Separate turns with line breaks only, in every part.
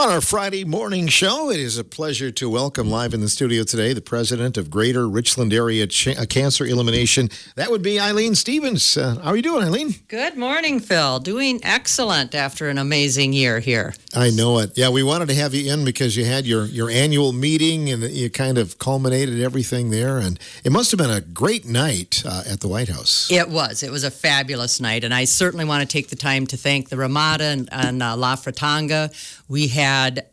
On our Friday morning show, it is a pleasure to welcome live in the studio today the president of Greater Richland Area Cancer Elimination. That would be Eileen Stevens. How are you doing, Eileen?
Good morning, Phil. Doing excellent after an amazing year here.
I know it. Yeah, we wanted to have you in because you had your annual meeting and you kind of culminated everything there. And it must have been a great night at the White House.
It was. It was a fabulous night. And I certainly want to take the time to thank the Ramada and La Fratanga. We had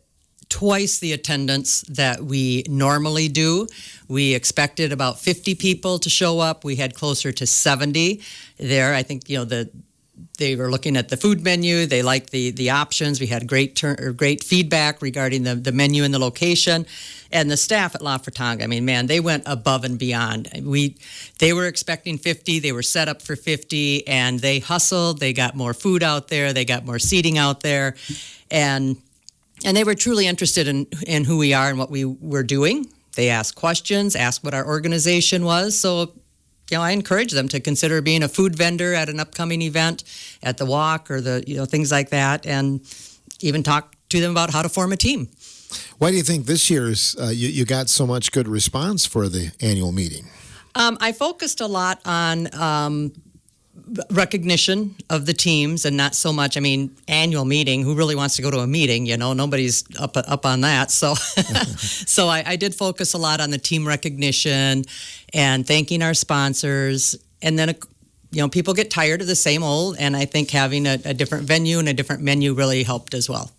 twice the attendance that we normally do. We expected about 50 people to show up. We had closer to 70 there. I think, they were looking at the food menu. They liked the options. We had great feedback regarding the menu and the location. And the staff at La Fratanga, I mean, man, they went above and beyond. They were expecting 50. They were set up for 50, and they hustled. They got more food out there. They got more seating out there. And they were truly interested in who we are and what we were doing. They asked questions, asked what our organization was. So, I encourage them to consider being a food vendor at an upcoming event, at the walk or things like that, and even talk to them about how to form a team.
Why do you think this year's you got so much good response for the annual meeting?
I focused a lot on recognition of the teams and not so much, annual meeting. Who really wants to go to a meeting? Nobody's up on that. So, so I did focus a lot on the team recognition and thanking our sponsors. And then, people get tired of the same old. And I think having a different venue and a different menu really helped as well.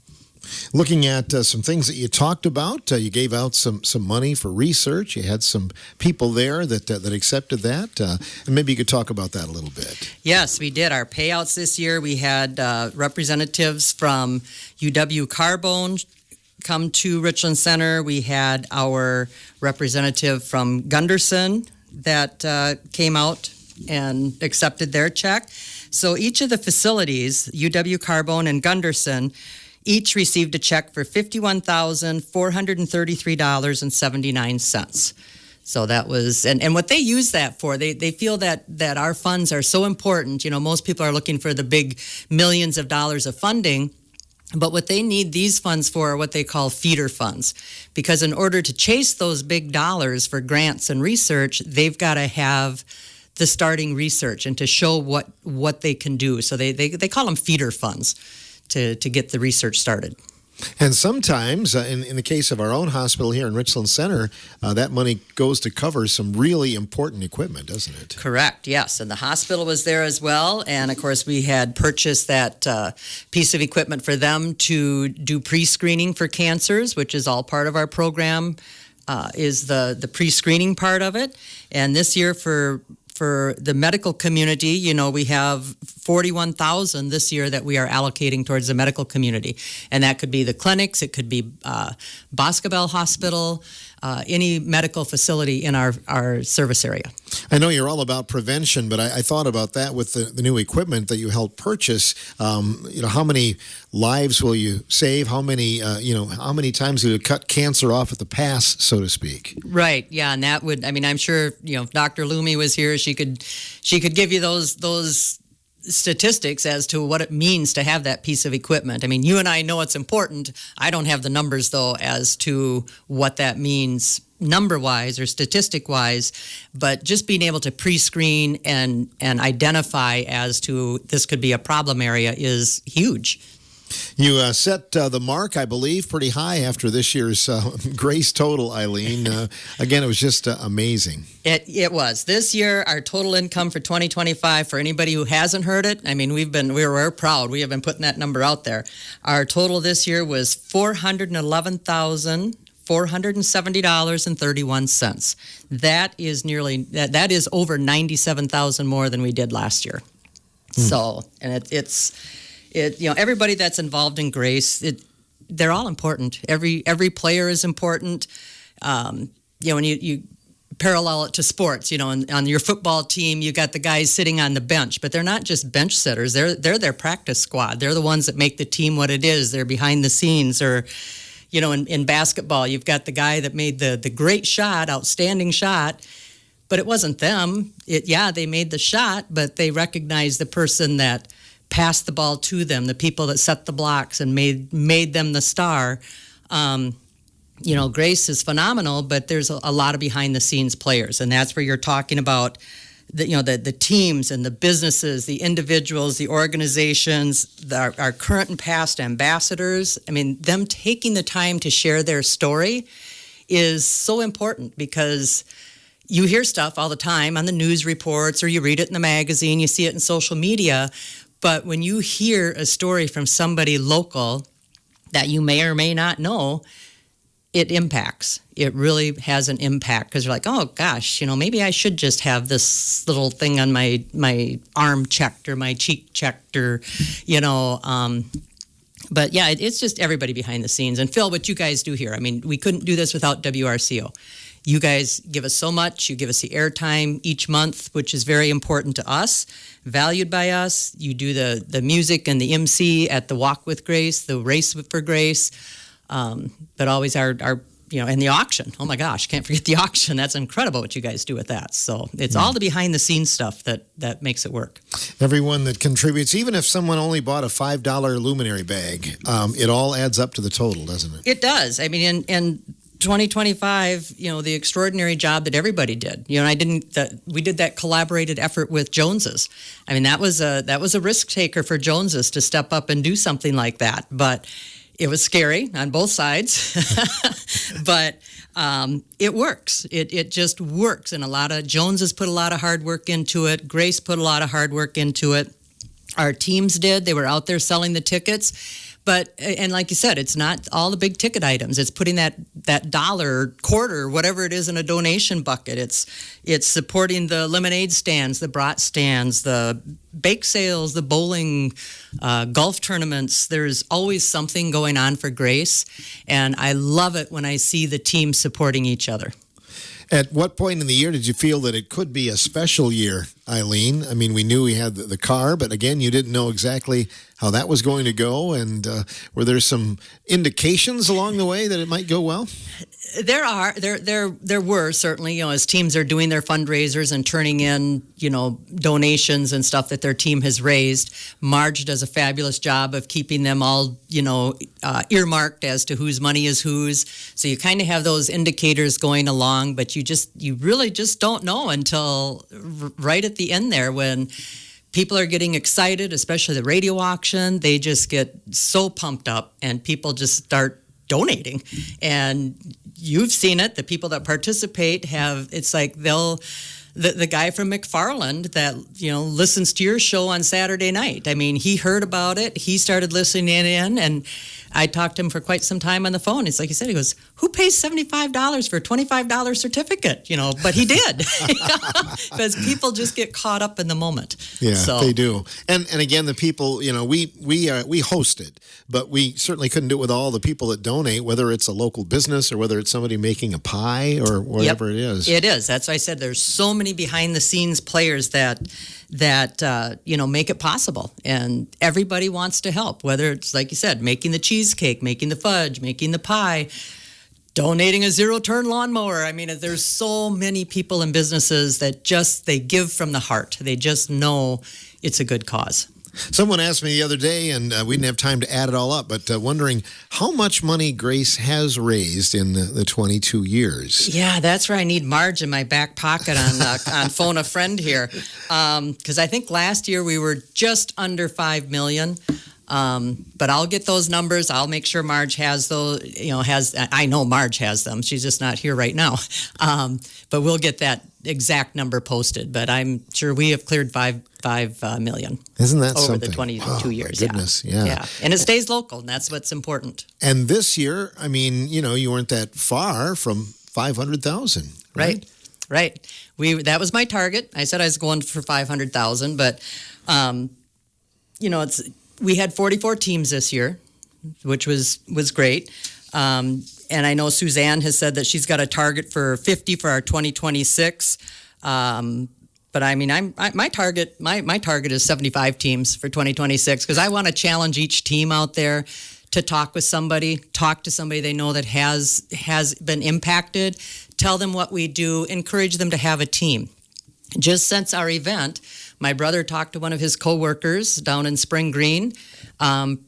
Looking at some things that you talked about, you gave out some money for research. You had some people there that accepted that. And maybe you could talk about that a little bit.
Yes, we did. Our payouts this year, we had representatives from UW Carbone come to Richland Center. We had our representative from Gunderson that came out and accepted their check. So each of the facilities, UW Carbone and Gunderson, each received a check for $51,433.79. So that was, and what they use that for, they feel that our funds are so important. Most people are looking for the big millions of dollars of funding, but what they need these funds for are what they call feeder funds. Because in order to chase those big dollars for grants and research, they've got to have the starting research and to show what they can do. So they call them feeder funds. To get the research started.
And sometimes, in the case of our own hospital here in Richland Center, that money goes to cover some really important equipment, doesn't it?
Correct, yes. And the hospital was there as well. And, of course, we had purchased that piece of equipment for them to do pre-screening for cancers, which is all part of our program, is the pre-screening part of it. And this year for the medical community, we have $41,000 this year that we are allocating towards the medical community. And that could be the clinics, it could be Boscobel Hospital, any medical facility in our service area.
I know you're all about prevention, but I thought about that with the new equipment that you helped purchase. How many lives will you save? How many times will you cut cancer off at the pass, so to speak?
Right. Yeah, and that would. I'm sure if Dr. Loomy was here, she could give you those statistics as to what it means to have that piece of equipment. You and I know it's important. I don't have the numbers, though, as to what that means number-wise or statistic-wise, but just being able to pre-screen and identify as to this could be a problem area is huge.
You set the mark, I believe, pretty high after this year's Grace Total, Eileen. Again, it was just amazing.
It was. This year, our total income for 2025, for anybody who hasn't heard it, we're proud. We have been putting that number out there. Our total this year was $411,470.31. That is over $97,000 more than we did last year. So, and it's everybody that's involved in Grace, they're all important. Every player is important. When you parallel it to sports, on your football team, you got the guys sitting on the bench, but they're not just bench sitters. They're their practice squad. They're the ones that make the team what it is. They're behind the scenes. Or, in basketball, you've got the guy that made the great shot, outstanding shot, but it wasn't them. They made the shot, but they recognized the person that passed the ball to them, the people that set the blocks and made them the star. Grace is phenomenal, but there's a lot of behind the scenes players, and that's where you're talking about the teams and the businesses, the individuals, the organizations, our current and past ambassadors. I mean, them taking the time to share their story is so important, because you hear stuff all the time on the news reports, or you read it in the magazine, you see it in social media. But when you hear a story from somebody local that you may or may not know, it impacts. It really has an impact, because you're like, oh gosh, maybe I should just have this little thing on my arm checked or my cheek checked, or, but yeah, it's just everybody behind the scenes. And Phil, what you guys do here, I mean, we couldn't do this without WRCO. You guys give us so much. You give us the airtime each month, which is very important to us, valued by us. You do the music and the MC at the Walk with Grace, the Race for Grace, but always our and the auction. Oh my gosh, can't forget the auction. That's incredible what you guys do with that. So it's all the behind the scenes stuff that makes it work.
Everyone that contributes, even if someone only bought a $5 luminary bag, it all adds up to the total, doesn't it?
It does. I mean, in 2025, the extraordinary job that everybody did. We did that collaborated effort with Joneses. I mean, that was a risk taker for Joneses to step up and do something like that. But it was scary on both sides, but it works. It just works. And Joneses put a lot of hard work into it. Grace put a lot of hard work into it. Our teams did. They were out there selling the tickets. But, and like you said, it's not all the big ticket items. It's putting that dollar, quarter, whatever it is, in a donation bucket. It's supporting the lemonade stands, the brat stands, the bake sales, the bowling, golf tournaments. There's always something going on for Grace. And I love it when I see the team supporting each other.
At what point in the year did you feel that it could be a special year, Eileen? I mean, we knew we had the car, but again, you didn't know exactly how that was going to go. And were there some indications along the way that it might go well? There were certainly, as teams are doing their fundraisers and turning in, donations and stuff that their team has raised. Marge does a fabulous job of keeping them all, earmarked as to whose money is whose. So you kind of have those indicators going along, but you really just don't know until right at the end there, when people are getting excited, especially the radio auction. They just get so pumped up, and people just start donating. And you've seen it. The people that participate it's like the guy from McFarland that, listens to your show on Saturday night. I mean, he heard about it. He started listening in, and I talked to him for quite some time on the phone. It's like he said, he goes, who pays $75 for a $25 certificate? But he did, because people just get caught up in the moment. Yeah, they do. And again, the people, we hosted, but we certainly couldn't do it with all the people that donate, whether it's a local business or whether it's somebody making a pie or whatever it is.
It is. That's why I said there's so many behind the scenes players that make it possible, and everybody wants to help, whether it's, like you said, making the cheesecake, making the fudge, making the pie, donating a zero-turn lawnmower. I mean, there's so many people and businesses that they give from the heart. They just know it's a good cause.
Someone asked me the other day, and we didn't have time to add it all up, but wondering how much money Grace has raised in the 22 years.
Yeah, that's where I need Marge in my back pocket on Phone a Friend here. Because I think last year we were just under $5 million. But I'll get those numbers. I'll make sure Marge has those, I know Marge has them. She's just not here right now. But we'll get that exact number posted. But I'm sure we have cleared $5 million.
Isn't that
over
something?
The 22 years.
My goodness, yeah.
And it stays local, and that's what's important.
And this year, I mean, you weren't that far from 500,000.
Right. That was my target. I said I was going for 500,000, but we had 44 teams this year, which was great. And I know Suzanne has said that she's got a target for 50 for our 2026. But I mean, my target is 75 teams for 2026, because I want to challenge each team out there to talk to somebody they know that has been impacted, tell them what we do, encourage them to have a team. just since our event, my brother talked to one of his coworkers down in Spring Green.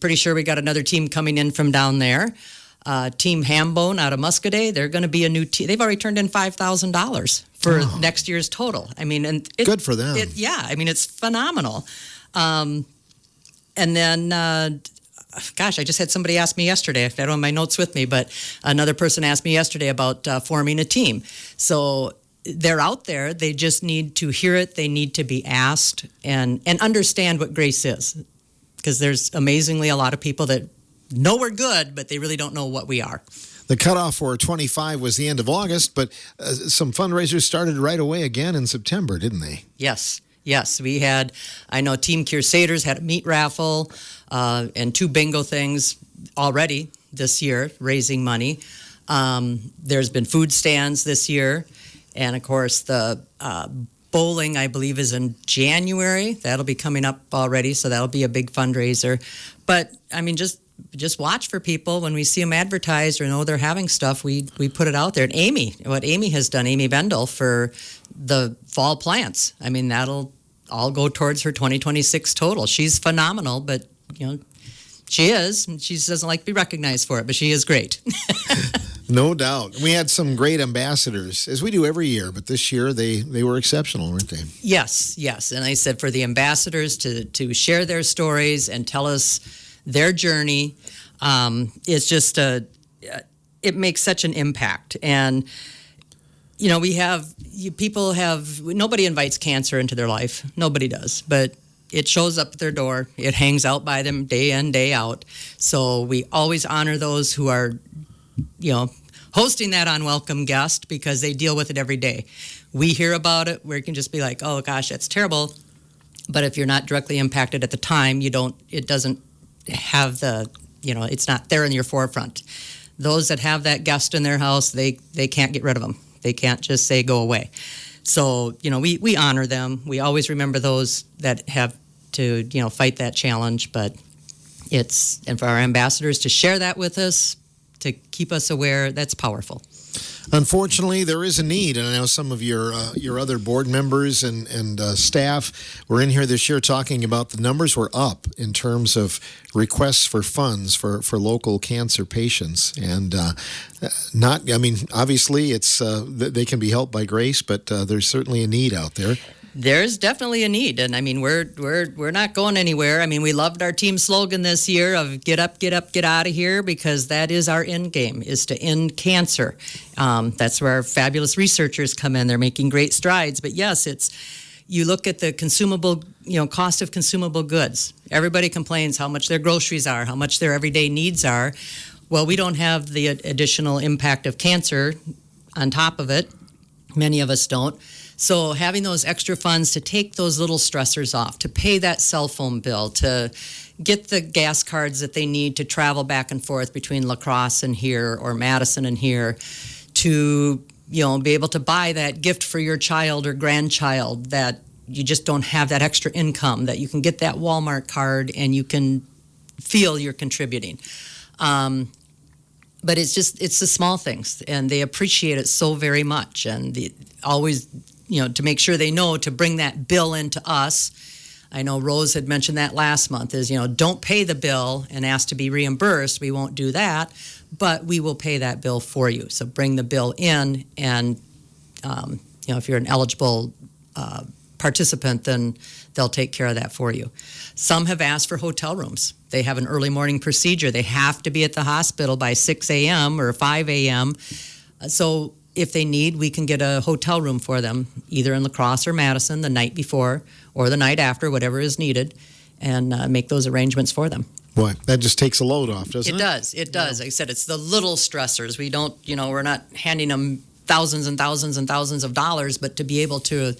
Pretty sure we got another team coming in from down there. Team Hambone out of Muscadet. They're going to be a new team. They've already turned in $5,000 for next year's total. I mean, and
good for them.
I mean, it's phenomenal. And then, gosh, I just had somebody ask me yesterday. I don't have my notes with me, but another person asked me yesterday about forming a team. So they're out there. They just need to hear it. They need to be asked and understand what grace is. Because there's amazingly a lot of people that know we're good, but they really don't know what we are.
The cutoff for 25 was the end of August, but some fundraisers started right away again in September, didn't they?
Yes. We had, I know Team Crusaders had a meat raffle and 2 bingo things already this year, raising money. There's been food stands this year. And, of course, the bowling, I believe, is in January. That'll be coming up already, so that'll be a big fundraiser. But, I mean, just watch for people. When we see them advertised or know they're having stuff, we put it out there. And what Amy has done, Amy Bendel, for the fall plants, I mean, that'll all go towards her 2026 total. She's phenomenal, but, she is. And she doesn't like to be recognized for it, but she is great.
No doubt. We had some great ambassadors, as we do every year, but this year they were exceptional, weren't they?
Yes. And I said for the ambassadors to share their stories and tell us their journey, it's just it makes such an impact. And, nobody invites cancer into their life. Nobody does. But it shows up at their door. It hangs out by them day in, day out. So we always honor those who are hosting that unwelcome guest because they deal with it every day. We hear about it, we can just be like, oh gosh, that's terrible. But if you're not directly impacted at the time, it doesn't have it's not there in your forefront. Those that have that guest in their house, they can't get rid of them. They can't just say, go away. So, we honor them. We always remember those that have to, fight that challenge. But and for our ambassadors to share that with us, to keep us aware, that's powerful.
Unfortunately, there is a need, and I know some of your other board members and staff were in here this year talking about the numbers were up in terms of requests for funds for local cancer patients, and obviously it's they can be helped by grace, but there's certainly a need out there.
There's definitely a need, and I mean we're not going anywhere. I mean, we loved our team slogan this year of "Get up, get up, get out of here," because that is our end game, is to end cancer. That's where our fabulous researchers come in. They're making great strides. But yes, you look at the consumable, cost of consumable goods. Everybody complains how much their groceries are, how much their everyday needs are. Well, we don't have the additional impact of cancer on top of it. Many of us don't. So having those extra funds to take those little stressors off, to pay that cell phone bill, to get the gas cards that they need to travel back and forth between La Crosse and here or Madison and here, to be able to buy that gift for your child or grandchild that you just don't have that extra income, that you can get that Walmart card and you can feel you're contributing. But it's the small things, and they appreciate it so very much, and always to make sure they know to bring that bill into us. I know Rose had mentioned that last month is, don't pay the bill and ask to be reimbursed. We won't do that, but we will pay that bill for you. So bring the bill in, and, if you're an eligible participant, then they'll take care of that for you. Some have asked for hotel rooms. They have an early morning procedure. They have to be at the hospital by 6 a.m. or 5 a.m. So if they need, we can get a hotel room for them, either in La Crosse or Madison, the night before or the night after, whatever is needed, and make those arrangements for them.
Boy, that just takes a load off, doesn't it?
It does. Like I said, it's the little stressors. We don't, we're not handing them thousands and thousands and thousands of dollars, but to be able to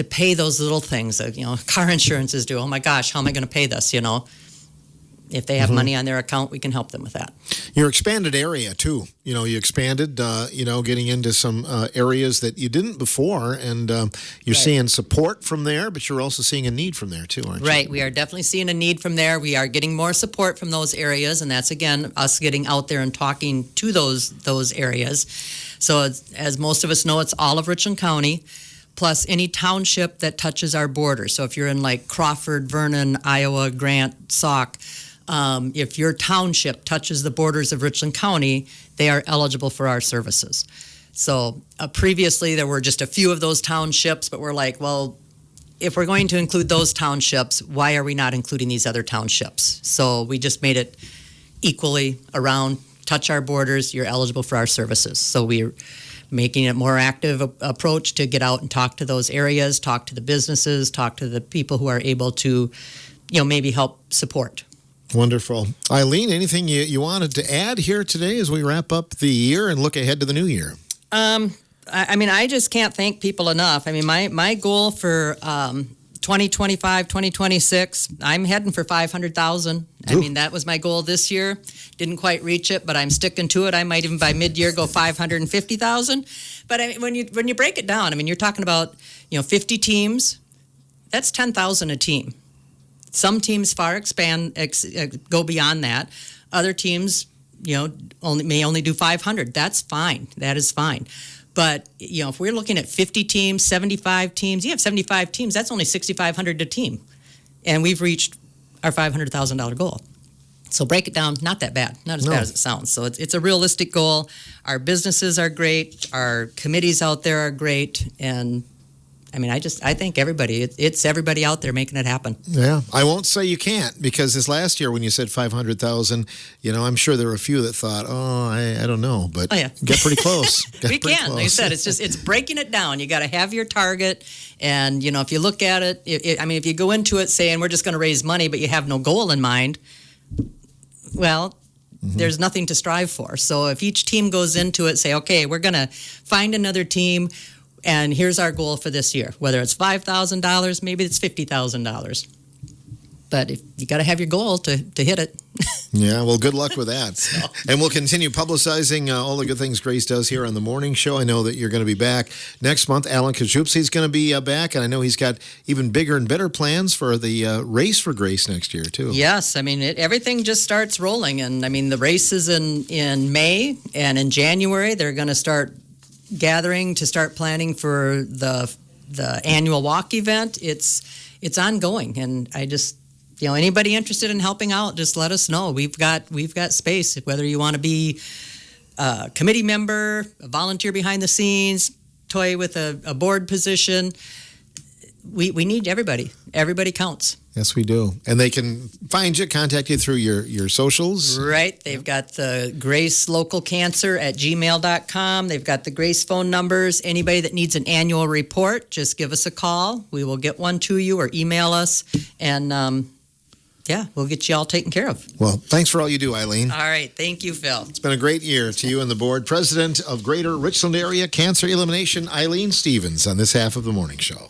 pay those little things, car insurance is due. Oh my gosh, how am I going to pay this, If they have money on their account, we can help them with that.
Your expanded area, too. You expanded, getting into some areas that you didn't before, and you're seeing support from there, but you're also seeing a need from there, too, aren't you?
Right. We are definitely seeing a need from there. We are getting more support from those areas, and that's, again, us getting out there and talking to those areas. So as most of us know, it's all of Richland County, plus any township that touches our border. So if you're in like Crawford, Vernon, Iowa, Grant, Sauk, if your township touches the borders of Richland County, they are eligible for our services. So previously there were just a few of those townships, but we're like, well, if we're going to include those townships, why are we not including these other townships? So we just made it equally around, touch our borders, you're eligible for our services. So we're making it more active approach to get out and talk to those areas, talk to the businesses, talk to the people who are able to, maybe help support.
Wonderful. Eileen, anything you wanted to add here today as we wrap up the year and look ahead to the new year?
I just can't thank people enough. I mean, my goal for 2025, 2026, I'm heading for 500,000. I mean, that was my goal this year. Didn't quite reach it, but I'm sticking to it. I might even by mid-year go 550,000. But I mean, when you break it down, I mean, you're talking about 50 teams. That's 10,000 a team. Some teams go beyond that. Other teams, may only do 500. That's fine. That is fine. But, if we're looking at 50 teams, 75 teams, you have 75 teams, that's only $6,500 a team. And we've reached our $500,000 goal. So break it down, not that bad, not as bad as it sounds. So it's a realistic goal. Our businesses are great. Our committees out there are great. And I mean, I think everybody, it's everybody out there making it happen.
Yeah. I won't say you can't, because this last year when you said 500,000, I'm sure there were a few that thought, I don't know, but get pretty close.
We can. Like I said, it's breaking it down. You got to have your target. And, if you look at it, if you go into it saying we're just going to raise money, but you have no goal in mind, well, there's nothing to strive for. So if each team goes into it, say, okay, we're going to find another team, and here's our goal for this year. Whether it's $5,000, maybe it's $50,000. But you got to have your goal to hit it.
Yeah, well, good luck with that. And we'll continue publicizing all the good things Grace does here on the morning show. I know that you're going to be back next month. Alan Kajupsi's going to be back, and I know he's got even bigger and better plans for the race for Grace next year, too.
Yes, I mean, everything just starts rolling. And, I mean, the race is in May, and in January they're going to start gathering to start planning for the annual walk event. It's ongoing, and I just anybody interested in helping out, just let us know. We've got space. Whether you want to be a committee member, a volunteer behind the scenes, toy with a board position, we need everybody. Everybody counts.
Yes, we do. And they can find you, contact you through your socials.
Right. They've got the Grace Local Cancer at gmail.com. They've got the Grace phone numbers. Anybody that needs an annual report, just give us a call. We will get one to you, or email us. And, we'll get you all taken care of.
Well, thanks for all you do, Eileen.
All right. Thank you, Phil.
It's been a great year to you and the board. President of Greater Richland Area Cancer Elimination, Eileen Stevens, on this half of the morning show.